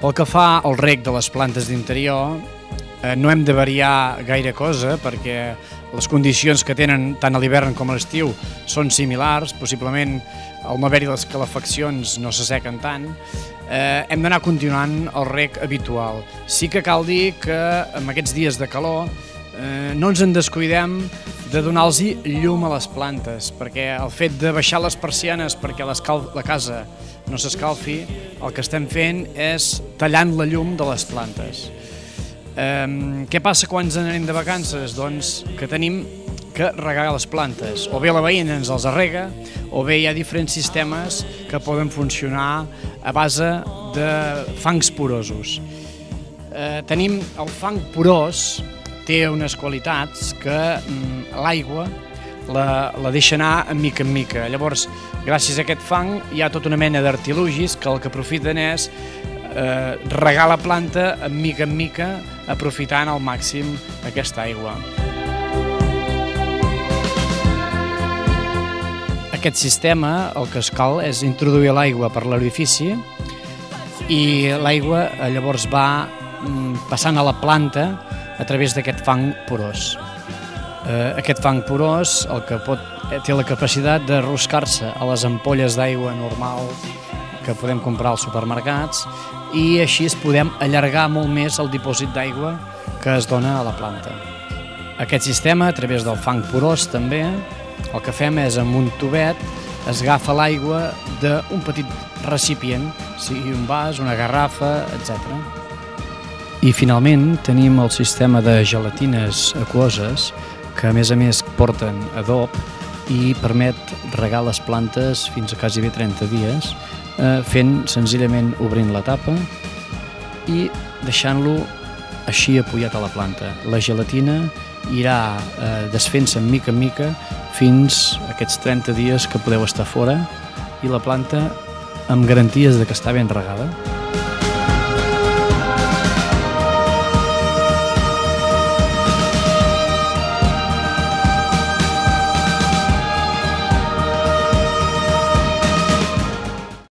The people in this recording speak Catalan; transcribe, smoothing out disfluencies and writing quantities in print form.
Pel que fa al reg de les plantes d'interior, no hem de variar gaire cosa perquè les condicions que tenen tant a l'hivern com a l'estiu són similars, possiblement al no haver-hi les calefaccions no s'assequen tant. Hem d'anar continuant el reg habitual. Sí que cal dir que en aquests dies de calor no ens en descuidem de donar-los llum a les plantes, perquè el fet de baixar les persianes perquè la casa no s'escalfi, el que estem fent és tallant la llum de les plantes. Què passa quan ens anem de vacances? Doncs que tenim que regar les plantes. O bé la veïna ens els arrega, o bé hi ha diferents sistemes que poden funcionar a base de fangs porosos. Tenim el fang porós, té unes qualitats que l'aigua la deixa anar en mica. Llavors, gràcies a aquest fang hi ha tota una mena d'artilugis que el que aprofiten és regar la planta en mica, aprofitant al màxim aquesta aigua. Aquest sistema el que es cal és introduir l'aigua per l'orifici i l'aigua llavors va passant a la planta a través d'aquest fang porós. Aquest fang porós té la capacitat de roscar-se a les ampolles d'aigua normal que podem comprar als supermercats i així podem allargar molt més el dipòsit d'aigua que es dona a la planta. Aquest sistema, a través del fang porós també, el que fem és amb un tubet es agafa l'aigua d'un petit recipient, sigui un vas, una garrafa, etc. I finalment tenim el sistema de gelatines aquoses que a més porten adob i permet regar les plantes fins a quasi 30 dies fent senzillament obrint la tapa i deixant-lo així apoyat a la planta. La gelatina irà desfent-se en mica fins a aquests 30 dies que podeu estar fora i la planta amb garanties de que està ben regada.